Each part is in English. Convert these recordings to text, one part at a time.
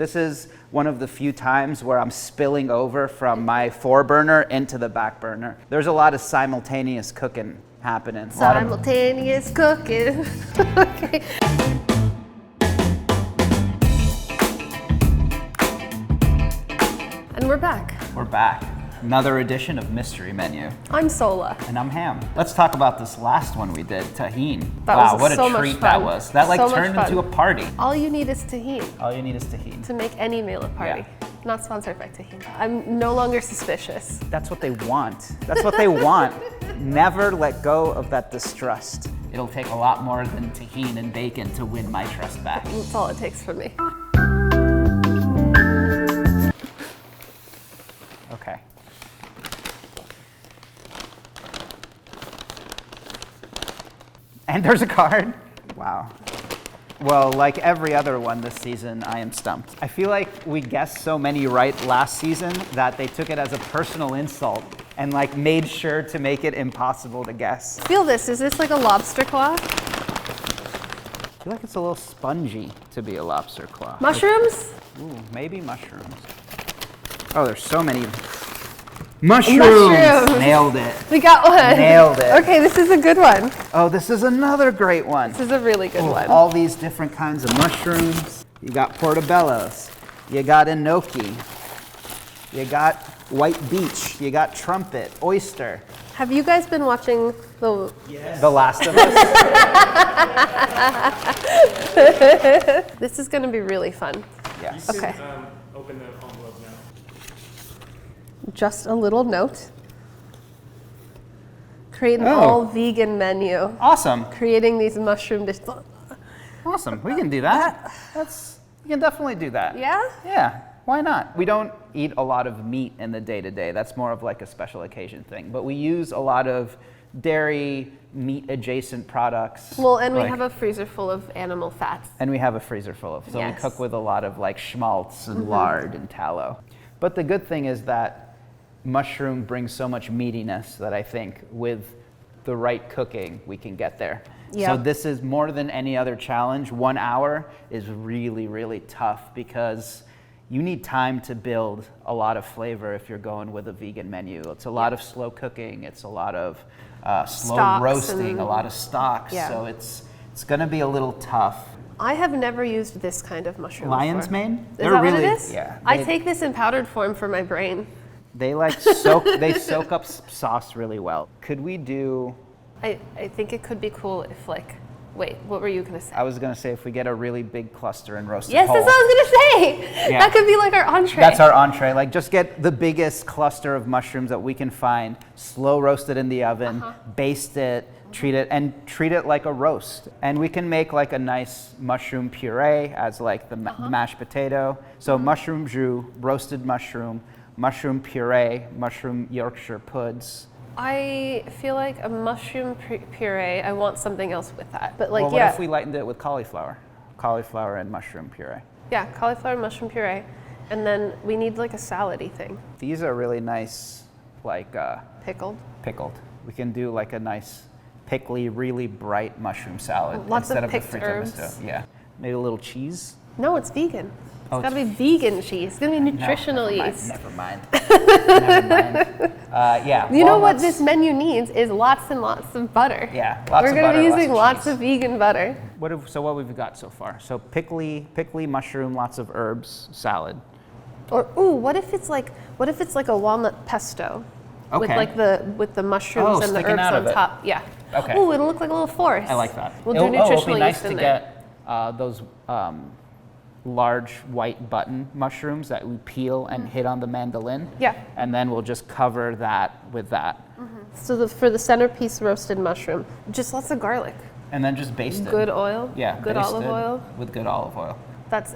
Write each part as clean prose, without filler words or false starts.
This is one of the few times where I'm spilling over from my 4-burner into the back burner. There's a lot of simultaneous cooking happening. Simultaneous cooking. Okay. And we're back. We're back. Another edition of Mystery Menu. I'm Sohla. And I'm Ham. Let's talk about this last one we did, tahine. That wow, was what so a much treat fun. that was. That like So much turned fun. into a party. All you need is tahine All you need is tahine. to make any meal a party. Yeah. Not sponsored by tahine. I'm no longer suspicious. That's what they want. That's what they want. Never let go of that distrust. It'll take a lot more than tahine and bacon to win my trust back. That's all it takes from me. Okay. And there's a card. Wow. Well, like every other one this season, I am stumped. I feel like we guessed so many right last season that they took it as a personal insult and like made sure to make it impossible to guess. Feel this. Is this like a lobster claw? I feel like it's a little spongy to be a lobster claw. Mushrooms? Ooh, maybe mushrooms. Oh, there's so many. Mushrooms! Mushrooms. Nailed it. We got one. Nailed it. Okay, this is a good one. Oh, this is another great one. This is a really good one. All these different kinds of mushrooms. You got portobellos. You got enoki. You got white beach. You got trumpet, oyster. Have you guys been watching the... The Last of Us. This is going to be really fun. Yes. Okay. Open the envelope now. Just a little note. Create an Oh. all-vegan menu. Awesome. Creating these mushroom dishes. Awesome. We can do that. We can definitely do that. Yeah? Yeah. Why not? We don't eat a lot of meat in the day-to-day. That's more of like a special occasion thing. But we use a lot of dairy, meat-adjacent products. Well, and we like- have a freezer full of animal fats. And we have a freezer full of. So Yes. we cook with a lot of like schmaltz and lard and tallow. But the good thing is that mushroom brings so much meatiness that I think with the right cooking, we can get there. Yeah. So this is more than any other challenge. 1 hour is really, really tough because you need time to build a lot of flavor if you're going with a vegan menu. It's a lot of slow cooking. It's a lot of slow Stocks roasting, and- a lot of stocks. Yeah. So it's gonna be a little tough. I have never used this kind of mushroom Lion's before. mane? Is that what it is? Yeah. I take this in powdered form for my brain. They like soak. They soak up sauce really well. Could we do? I think it could be cool if like, wait, what were you gonna say? I was gonna say if we get a really big cluster and roast it Yes, whole. that's what I was gonna say. Yeah. That could be like our entree. That's our entree. Like just get the biggest cluster of mushrooms that we can find, slow roast it in the oven, baste it, treat it like a roast. And we can make like a nice mushroom puree as like the mashed potato. So mushroom jus, roasted mushroom, mushroom puree, mushroom Yorkshire puds. I feel like a mushroom puree. I want something else with that. But like, Well, what yeah, if we lightened it with cauliflower? Cauliflower and mushroom puree. yeah, cauliflower mushroom puree, and then we need like a salady thing, These are really nice, like pickled. pickled. We can do like a nice pickly, really bright mushroom salad Lots of instead of the picked frito herbs. misto. Yeah, maybe a little cheese. No, it's vegan. Oh, It's gotta be vegan cheese. It's gonna be nutritional No, yeast. never mind. Never mind. Yeah. You know what walnuts. this menu needs is lots and lots of butter. Yeah, lots We're of gonna butter, be lots using of lots cheese. of vegan butter. So what we've got so far? So pickly mushroom, lots of herbs, salad. Or ooh, what if it's like a walnut pesto? With Okay. like with the mushrooms Oh, and the sticking herbs out on of it. top. Yeah. Okay. Ooh, it'll look like a little forest. I like that. We'll do It'll nutritional be nice yeast to in there. get those large white button mushrooms that we peel and hit on the mandolin. Yeah. And then we'll just cover that with that. So for the centerpiece roasted mushroom, just lots of garlic. And then just baste it. Good oil. Yeah. Good olive basted oil. With good olive oil.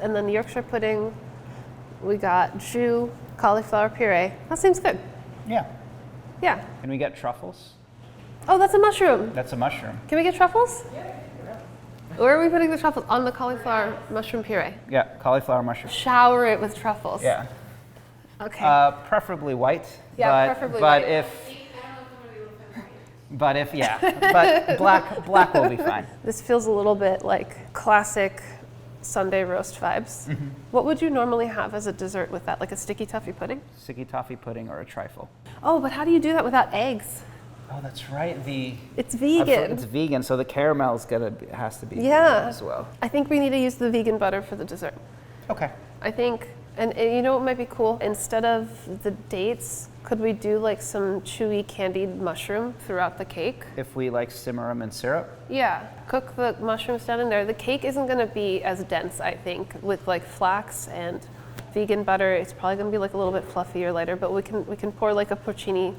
And then Yorkshire pudding. We got jus, cauliflower puree. That seems good. Yeah. Yeah. Can we get truffles? Oh, that's a mushroom. That's a mushroom. Can we get truffles? Yeah. Where are we putting the truffles? On the cauliflower mushroom puree. Yeah, cauliflower mushroom. Shower it with truffles. Yeah. Okay. Preferably white. Yeah, but, preferably but white. But black will be fine. This feels a little bit like classic Sunday roast vibes. What would you normally have as a dessert with that? Like a sticky toffee pudding? Sticky toffee pudding or a trifle. Oh, but how do you do that without eggs? Oh, that's right. It's vegan. It's vegan, so the caramel's has to be vegan as well. I think we need to use the vegan butter for the dessert. Okay. I think, and you know what might be cool? Instead of the dates, could we do like some chewy candied mushroom throughout the cake? If we like simmer them in syrup? Yeah, cook the mushrooms down in there. The cake isn't gonna be as dense, I think, with like flax and vegan butter. It's probably gonna be like a little bit fluffier later, but we can pour like a porcini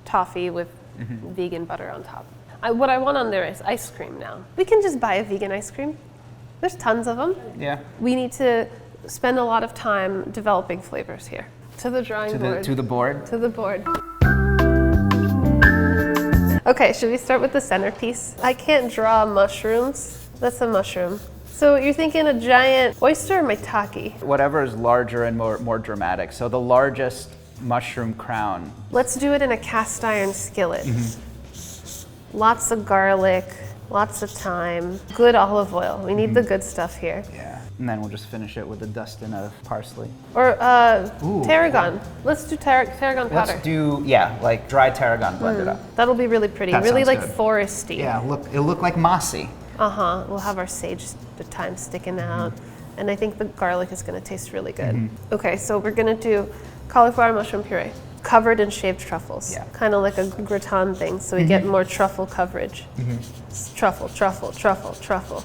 toffee with vegan butter on top. What I want on there is ice cream now. We can just buy a vegan ice cream. There's tons of them. Yeah. We need to spend a lot of time developing flavors here. To the drawing board. To the board? To the board. Okay, should we start with the centerpiece? I can't draw mushrooms. That's a mushroom. So you're thinking a giant oyster or maitake? Whatever is larger and more dramatic. So the largest mushroom crown. Let's do it in a cast iron skillet. Lots of garlic, lots of thyme, good olive oil. We need the good stuff here. Yeah. And then we'll just finish it with a dusting of parsley. Or tarragon. Let's do tarragon powder. Let's do, like dry tarragon blended up. That'll be really pretty. That really sounds like good. foresty. Yeah, it'll look like mossy. We'll have our sage, the thyme sticking out. And I think the garlic is gonna taste really good. Okay, so we're gonna do cauliflower mushroom puree, covered in shaved truffles. Yeah. Kind of like a gratin thing, so we get more truffle coverage. Truffle, truffle, truffle, truffle.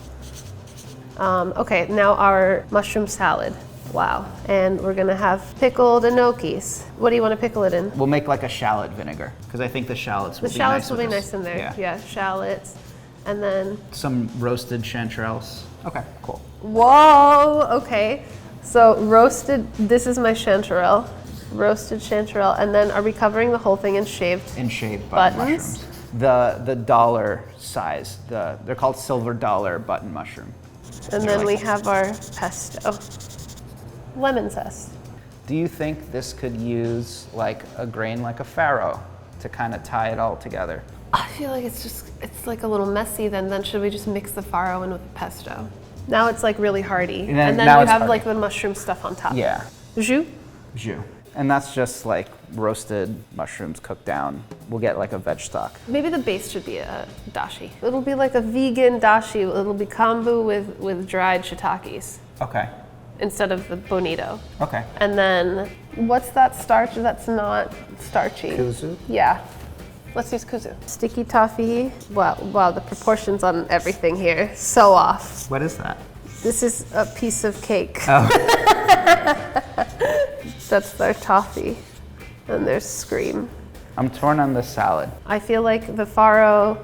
Okay, now our mushroom salad. Wow. And we're gonna have pickled gnocchis. What do you want to pickle it in? We'll make like a shallot vinegar, because I think the shallots will The be shallots nice will be with nice this. in there. Yeah. Shallots. And then, Some roasted chanterelles. Okay, cool. whoa, okay. So roasted, this is my chanterelle. Roasted chanterelle. And then are we covering the whole thing in shaved? In shaved button Buttons? mushrooms. The dollar size. They're called silver dollar button mushroom. And then we have our pesto. Lemon zest. Do you think this could use like a grain like a farro to kind of tie it all together? I feel like it's like a little messy then should we just mix the farro in with the pesto? Now it's like really hearty. And And then now we it's have hearty. like the mushroom stuff on top. Yeah. Jus? Jus. And that's just like roasted mushrooms cooked down. We'll get like a veg stock. Maybe the base should be a dashi. It'll be like a vegan dashi. It'll be kombu with dried shiitakes Okay. instead of the bonito. Okay. And then, what's that starch that's not starchy? Kuzu? Yeah. Let's use kuzu. Sticky toffee. Wow, the proportions on everything here, so off. What is that? This is a piece of cake. Oh. That's their toffee. And there's scream. I'm torn on the salad. I feel like the farro,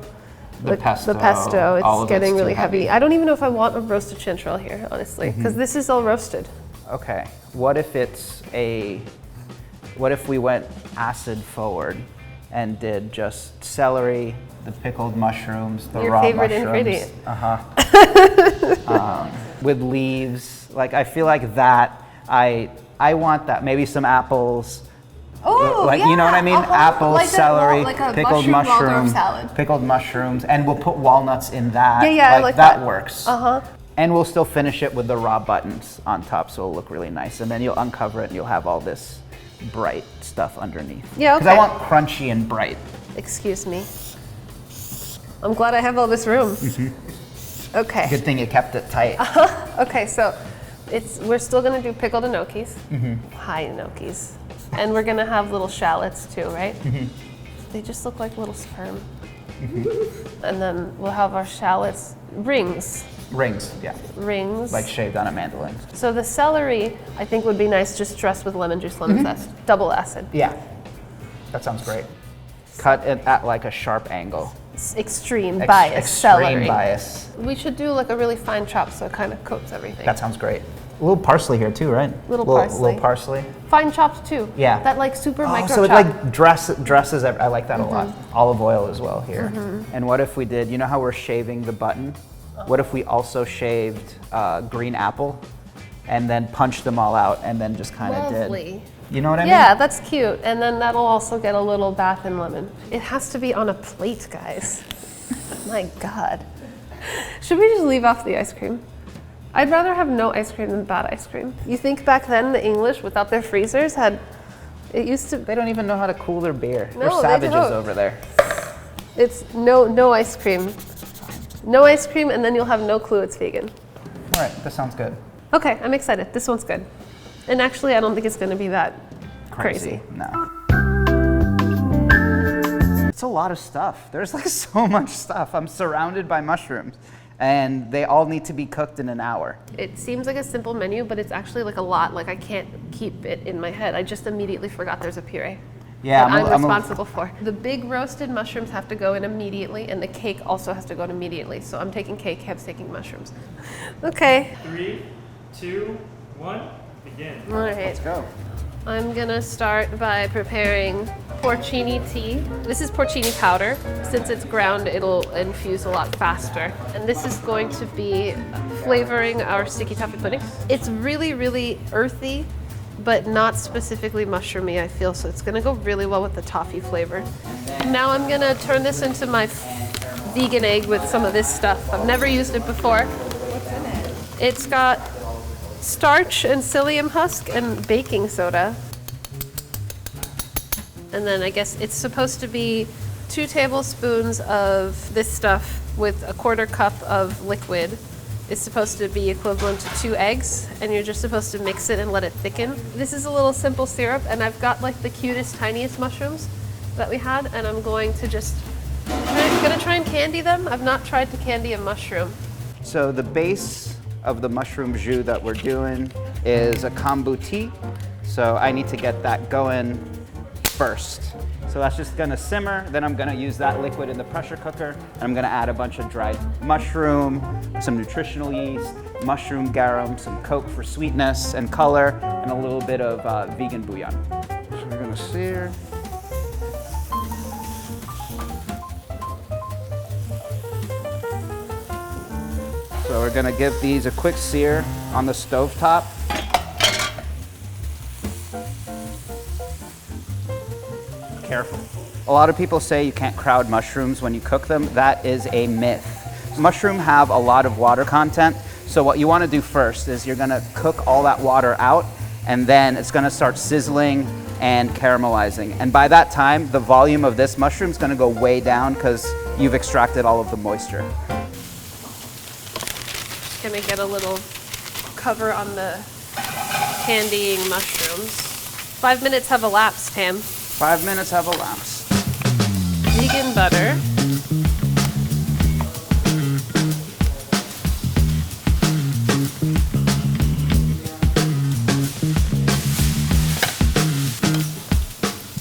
The pesto, it's all of getting it's really too heavy. heavy. I don't even know if I want a roasted chanterelle here, honestly, because this is all roasted. Okay. What if we went acid forward and did just celery, the pickled mushrooms, the Your raw favorite mushrooms. ingredient. With leaves. Like I feel like that. I want that. Maybe some apples. Oh, like, yeah. you know what I mean? Apples, Like celery, like a pickled mushroom Waldorf mushroom, salad. pickled mushrooms, and we'll put walnuts in that. Yeah, I like that. works. Uh-huh. And we'll still finish it with the raw buttons on top, so it'll look really nice. And then you'll uncover it, and you'll have all this bright stuff underneath. Yeah, Because I okay. want crunchy and bright. Excuse me. I'm glad I have all this room. Okay. Good thing you kept it tight. Okay, so we're still gonna do pickled gnocchis, high gnocchis, and we're gonna have little shallots too, right? They just look like little sperm. And then we'll have our shallots, rings, Rings, yeah. Like shaved on a mandolin. So the celery, I think would be nice just dressed with lemon juice, lemon zest, double acid. Yeah, that sounds great. Cut it at like a sharp angle. Extreme bias celery. Extreme bias. We should do like a really fine chop so it kind of coats everything. That sounds great. A little parsley here too, right? Little parsley. Little parsley. Fine chopped too. Yeah. That like super micro so it chop. like dresses. I like that a lot. Olive oil as well here. And what if we did? You know how we're shaving the button? What if we also shaved green apple, and then punched them all out, and then just kind of did? Lovely. You know what I mean? Yeah, that's cute. And then that'll also get a little bath in lemon. It has to be on a plate, guys. My God. Should we just leave off the ice cream? I'd rather have no ice cream than bad ice cream. You think back then the English without their freezers it used to. They don't even know how to cool their beer. No, They're they savages don't. over there. It's no ice cream. No ice cream, and then you'll have no clue it's vegan. All right, this sounds good. Okay, I'm excited. This one's good. And actually, I don't think it's gonna be that crazy. No. It's a lot of stuff. There's like so much stuff. I'm surrounded by mushrooms, and they all need to be cooked in an hour. It seems like a simple menu, but it's actually like a lot. Like I can't keep it in my head. I just immediately forgot there's a puree. Yeah, that I'm responsible for. The big roasted mushrooms have to go in immediately, and the cake also has to go in immediately. So I'm taking cake, Kev's taking mushrooms. Okay. 3, 2, 1, begin. All right. Let's go. I'm gonna start by preparing porcini tea. This is porcini powder. Since it's ground, it'll infuse a lot faster. And this is going to be flavoring our sticky toffee pudding. It's really, really earthy, but not specifically mushroomy, I feel, so it's gonna go really well with the toffee flavor. Now I'm gonna turn this into my vegan egg with some of this stuff. I've never used it before. What's in it? It's got starch and psyllium husk and baking soda. And then I guess it's supposed to be 2 tablespoons of this stuff with a 1/4 cup of liquid. It's supposed to be equivalent to 2 eggs, and you're just supposed to mix it and let it thicken. This is a little simple syrup, and I've got like the cutest, tiniest mushrooms that we had, and I'm going to I'm gonna try and candy them. I've not tried to candy a mushroom. So the base of the mushroom jus that we're doing is a kombu tea. So I need to get that going first. So that's just gonna simmer, then I'm gonna use that liquid in the pressure cooker, and I'm gonna add a bunch of dried mushroom, some nutritional yeast, mushroom garum, some Coke for sweetness and color, and a little bit of vegan bouillon. So we're gonna sear. So we're gonna give these a quick sear on the stovetop. Careful. A lot of people say you can't crowd mushrooms when you cook them. That is a myth. Mushrooms have a lot of water content, so what you want to do first is you're going to cook all that water out, and then it's going to start sizzling and caramelizing. And by that time, the volume of this mushroom is going to go way down because you've extracted all of the moisture. Just gonna get a little cover on the candying mushrooms. 5 minutes have elapsed, Tam. 5 minutes have elapsed. Vegan butter.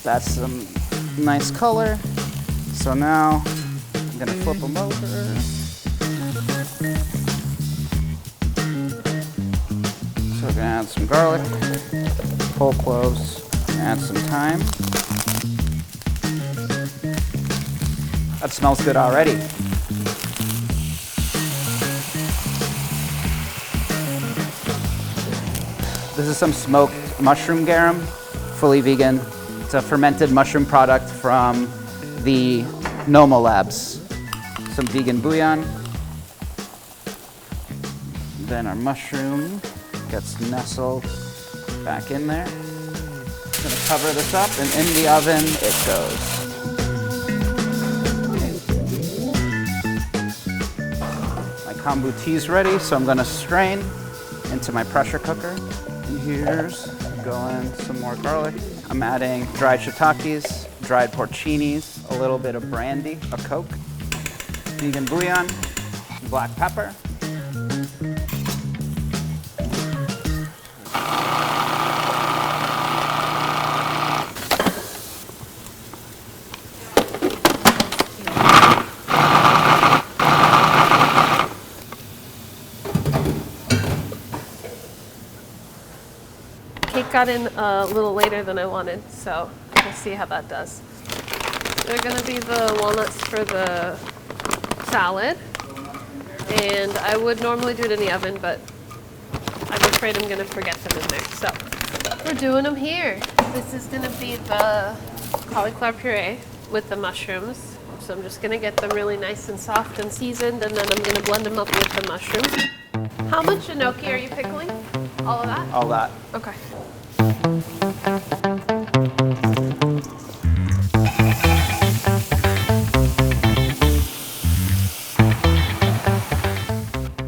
That's some nice color. So now I'm gonna flip them over. So we're gonna add some garlic, whole cloves, add some thyme. That smells good already. This is some smoked mushroom garum, fully vegan. It's a fermented mushroom product from the Noma Labs. Some vegan bouillon. Then our mushroom gets nestled back in there. I'm gonna cover this up, and in the oven it goes. My kombu tea is ready, so I'm gonna strain into my pressure cooker. And here's going some more garlic. I'm adding dried shiitakes, dried porcinis, a little bit of brandy, a Coke, vegan bouillon, black pepper. Cake got in a little later than I wanted, so we'll see how that does. They're gonna be the walnuts for the salad, and I would normally do it in the oven, but I'm afraid I'm gonna forget them in there, so we're doing them here. This is gonna be the cauliflower puree with the mushrooms, so I'm just gonna get them really nice and soft and seasoned, and then I'm gonna blend them up with the mushrooms. How much gnocchi are you pickling? All of that? All that. Okay.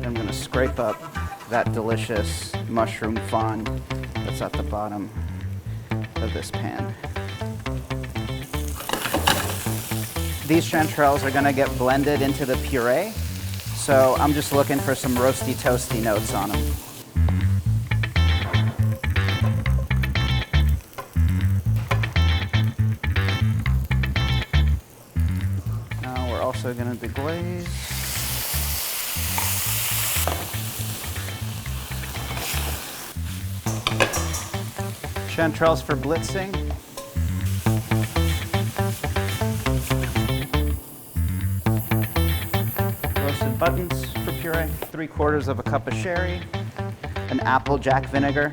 I'm gonna scrape up that delicious mushroom fond that's at the bottom of this pan. These chanterelles are gonna get blended into the puree, so I'm just looking for some roasty toasty notes on them. Now we're also gonna deglaze. Chanterelles for blitzing. Roasted buttons for puree. 3/4 of a cup of sherry. An apple jack vinegar.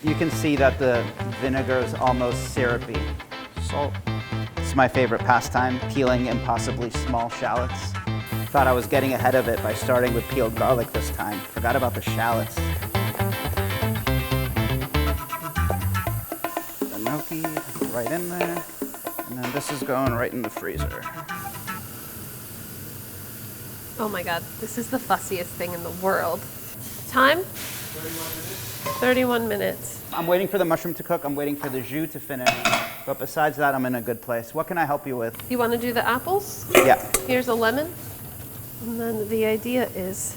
You can see that the vinegar is almost syrupy. Salt. It's my favorite pastime, peeling impossibly small shallots. Thought I was getting ahead of it by starting with peeled garlic this time. Forgot about the shallots. Gnocchi right in there, and then this is going right in the freezer. Oh my God, this is the fussiest thing in the world. Time? 31 minutes. I'm waiting for the mushroom to cook, I'm waiting for the jus to finish, but besides that, I'm in a good place. What can I help you with? You want to do the apples? Yeah. Here's a lemon. And then the idea is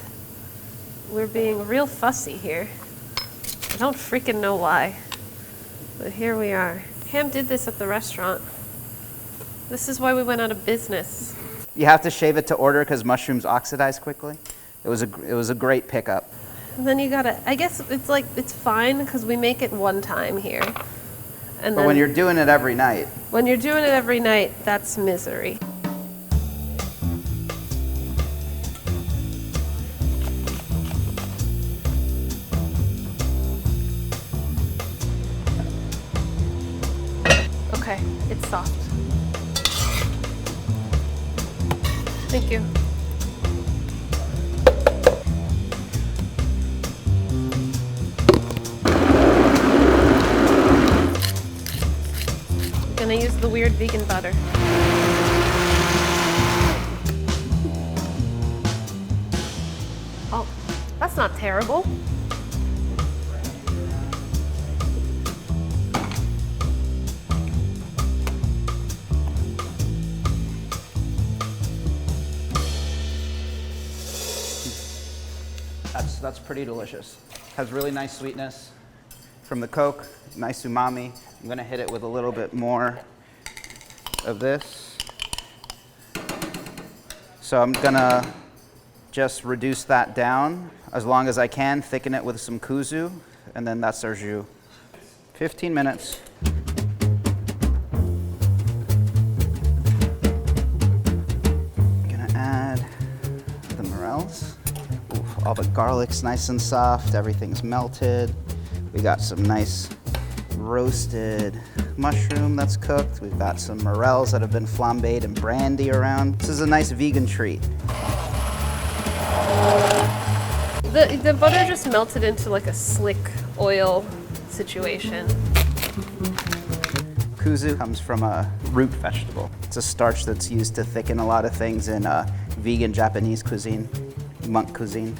we're being real fussy here. I don't freaking know why. But here we are. Ham did this at the restaurant. This is why we went out of business. You have to shave it to order because mushrooms oxidize quickly. It was a great pickup. And then you gotta, I guess it's like, it's fine because we make it one time here. And But when you're doing it every night, when you're doing it every night, that's misery. Okay, it's soft. Thank you. I'm gonna use the weird vegan butter. Oh, that's not terrible. that's pretty delicious. Has really nice sweetness from the Coke, nice umami. I'm gonna hit it with a little bit more of this. So I'm gonna just reduce that down as long as I can, thicken it with some kuzu, and then that's our jus. 15 minutes. Gonna add the morels. Oof, all the garlic's nice and soft, everything's melted. We got some nice roasted mushroom that's cooked. We've got some morels that have been flambéed in brandy around. This is a nice vegan treat. The butter just melted into like a slick oil situation. Kuzu comes from a root vegetable. It's a starch that's used to thicken a lot of things in vegan Japanese cuisine, monk cuisine.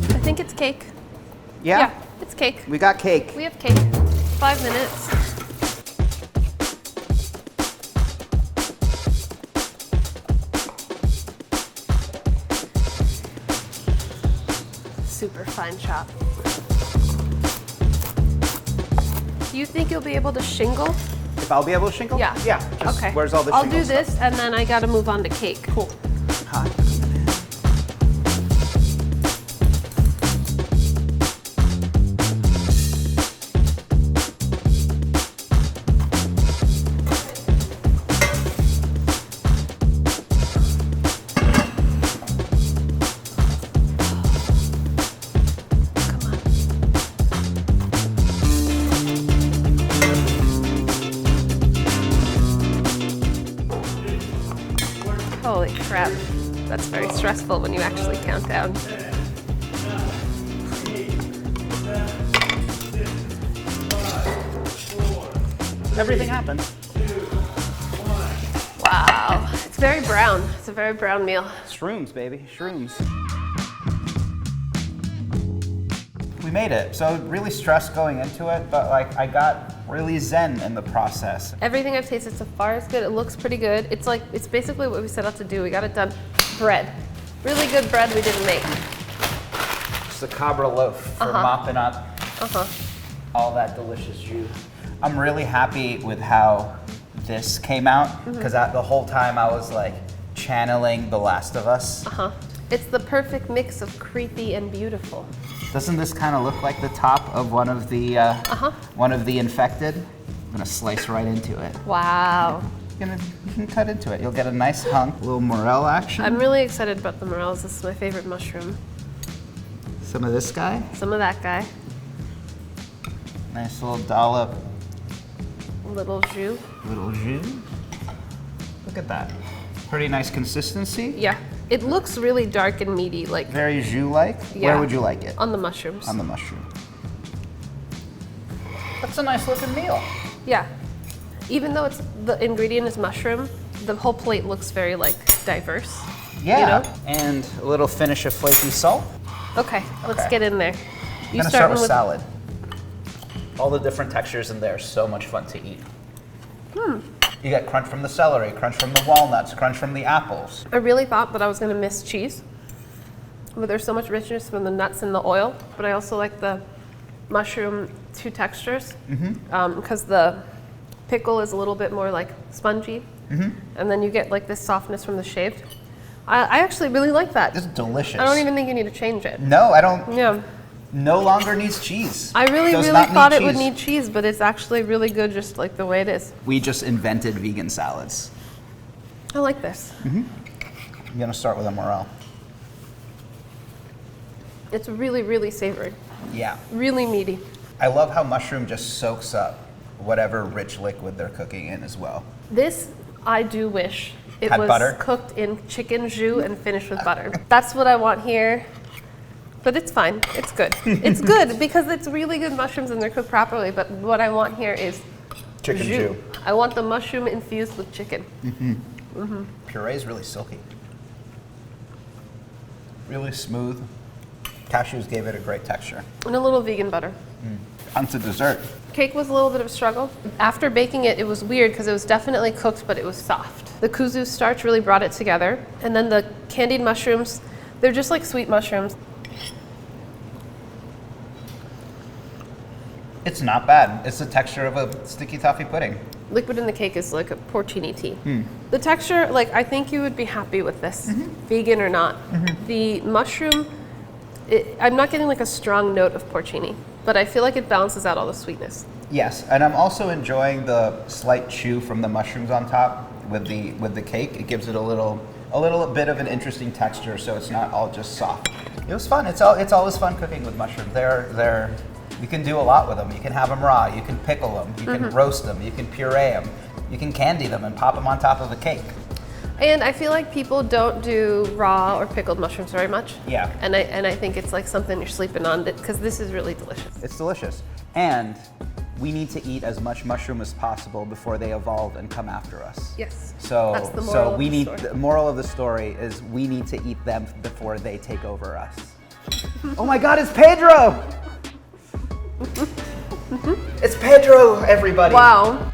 I think it's cake. Yeah? It's cake. We got cake. We have cake. 5 minutes. Super fine chop. Do you think you'll be able to shingle? If I'll be able to shingle? Yeah. Yeah. Just Okay. Where's all the I'll shingle do this stuff? and then I gotta move on to cake. Cool. Hot. Come on. Holy crap. That's very stressful when you actually count down. Everything happens. Wow. It's very brown. It's a very brown meal. Shrooms, baby, shrooms. We made it. So really stressed going into it, but like I got really zen in the process. Everything I've tasted so far is good. It looks pretty good. It's basically what we set out to do. We got it done. Bread. Really good bread we didn't make. Just a cabra loaf for mopping up all that delicious jus. I'm really happy with how this came out because the whole time I was like channeling The Last of Us. It's the perfect mix of creepy and beautiful. Doesn't this kind of look like the top of one of the infected? I'm gonna slice right into it. Wow. You can cut into it. You'll get a nice hunk, a little morel action. I'm really excited about the morels. This is my favorite mushroom. Some of this guy. Some of that guy. Nice little dollop. Little jus. Little jus. Look at that. Pretty nice consistency. Yeah. It looks really dark and meaty, like Very jus-like. Yeah. Where would you like it? on the mushrooms. On the mushroom. That's a nice looking meal. Yeah. Even though the ingredient is mushroom, the whole plate looks very like diverse. Yeah. You know? And a little finish of flaky salt. Okay, let's Okay. get in there. I'm gonna start with salad. All the different textures in there are so much fun to eat. You get crunch from the celery, crunch from the walnuts, crunch from the apples. I really thought that I was gonna miss cheese, but there's so much richness from the nuts and the oil. But I also like the mushroom two textures because the pickle is a little bit more like spongy, and then you get like this softness from the shaved. I actually really like that. It's delicious. I don't even think you need to change it. No, I don't. Yeah. No longer needs cheese. I really, Does really not thought need it would cheese. need cheese, but it's actually really good just like the way it is. We just invented vegan salads. I like this. I'm gonna start with a morel. It's really, really savory, Yeah. really meaty. I love how mushroom just soaks up whatever rich liquid they're cooking in as well. This, I do wish it Had was butter? cooked in chicken jus and finished with butter. That's what I want here. But it's fine. It's good. It's good because it's really good mushrooms and they're cooked properly. But what I want here is Chicken jus. I want the mushroom infused with chicken. Puree is really silky. Really smooth. Cashews gave it a great texture. And a little vegan butter. Onto dessert. Cake was a little bit of a struggle. After baking it, it was weird because it was definitely cooked, but it was soft. The kuzu starch really brought it together. And then the candied mushrooms, they're just like sweet mushrooms. It's not bad. It's the texture of a sticky toffee pudding. Liquid in the cake is like a porcini tea. The texture, like I think you would be happy with this, vegan or not. The mushroom, I'm not getting like a strong note of porcini, but I feel like it balances out all the sweetness. Yes, and I'm also enjoying the slight chew from the mushrooms on top with the cake. It gives it a little bit of an interesting texture, so it's not all just soft. It was fun. It's always fun cooking with mushrooms. You can do a lot with them. You can have them raw. You can pickle them. You can roast them. You can puree them. You can candy them and pop them on top of a cake. And I feel like people don't do raw or pickled mushrooms very much. Yeah. And I think it's like something you're sleeping on because this is really delicious. It's delicious. And we need to eat as much mushroom as possible before they evolve and come after us. Yes. So, That's the moral of we the need story. the moral of the story is we need to eat them before they take over us. Oh my God, it's Pedro! It's Pedro, everybody. Wow.